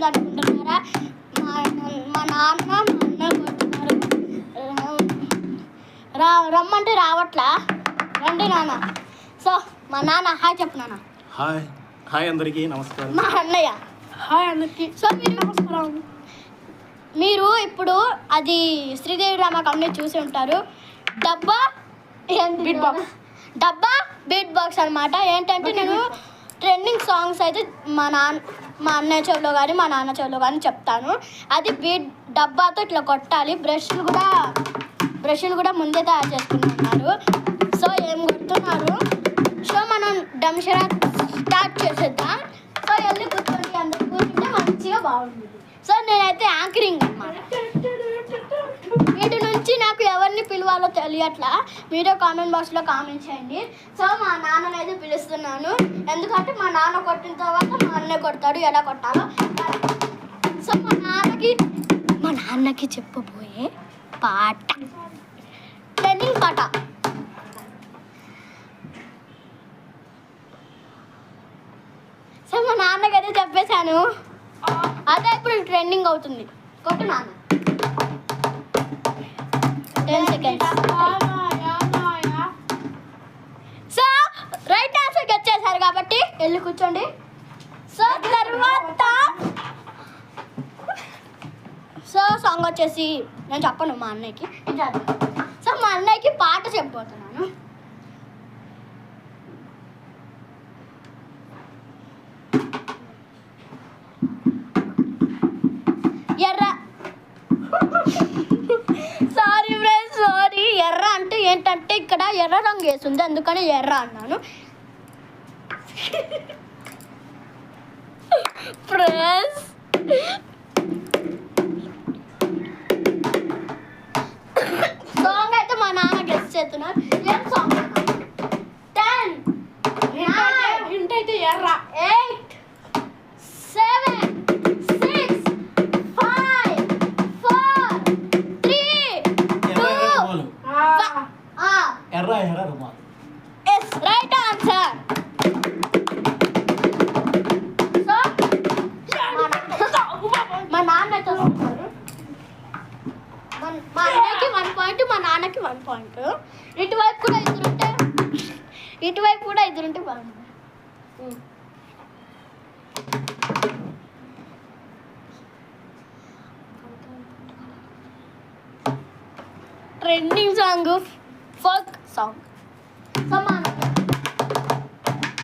ఉంది అనుకుంటున్నారా? మా నాన్న మా అన్న కొడుతున్నారు. రమ్మంటే రావట్లా, రండి నాన్న. సో మా నాన్న హాయ్ చెప్పు నాన్న. హాయ్ హాయ్ అందరికీ నమస్కారం. మా అన్నయ్య హాయ్ అందరికీ. సో మీరు ఇప్పుడు అది శ్రీదేవి డ్రామా కంపెనీ చూసి ఉంటారు. డబ్బా బీట్ బాక్స్ అనమాట. ఏంటంటే నేను ట్రెండింగ్ సాంగ్స్ అయితే మా అన్నయ్య చెవిలో కానీ మా నాన్న చెవిలో కానీ చెప్తాను. అది బీట్ డబ్బాతో ఇట్లా కొట్టాలి. బ్రష్లు కూడా ముందే తయారు చేసుకుంటున్నారు. సో ఏం కొడుతున్నారు? సో మనం డమ్షరా స్టార్ట్ చేసేద్దాం. సో వెళ్ళి కూర్చోండి, అందరు కూర్చుంటే మంచిగా బాగుంటుంది. సో నేనైతే యాంకరింగ్ అన్నమాట. వీటి నుంచి నాకు ఎవరిని పిలవాలో తెలియట్లా. మీరే కామెంట్ బాక్స్లో కామెంట్ చేయండి. సో మా నాన్ననైతే పిలుస్తున్నాను, ఎందుకంటే మా నాన్న కొట్టిన తర్వాత మా అన్నయ్య కొడతాడు. ఎలా కొట్టాలో. సో మా నాన్నకి చెప్పబోయే పాట ట్రెండింగ్ పాట. సో మా నాన్నకైతే చెప్పేశాను, అదే ఇప్పుడు ట్రెండింగ్ అవుతుంది. కొట్టు నాన్న. 10 seconds. సో రైట్ ఆన్సర్ వచ్చేసారు కాబట్టి వెళ్ళి కూర్చోండి. సో తర్వాత సాంగ్ వచ్చేసి నేను చెప్పను మా అన్నయ్యకి. సో మా అన్నయ్యకి పాట చెప్పబోతున్నాను. ఎర్ర సారీ ఎర్ర అంటే ఏంటంటే ఇక్కడ ఎర్ర రంగు వేసింది, అందుకని ఎర్ర అన్నాను. ఫ్రెండ్స్ సాంగ్ అయితే మా నాన్న గెస్ట్ చేస్తున్నారు. ఏం సాంగ్? 10 9 అయితే ఎర్ర 8 7 6 5 4 3 2 ఎర్ర రుమాల్. Yes right answer. సో మా నాన్న చూస్తున్నారు. మా అన్నయ్యకి 1 పాయింట్, మా నాన్నకి 1 పాయింట్. ఇటువైపు కూడా ఇద్దరుంటే బాగుంది. Trending song, folk song.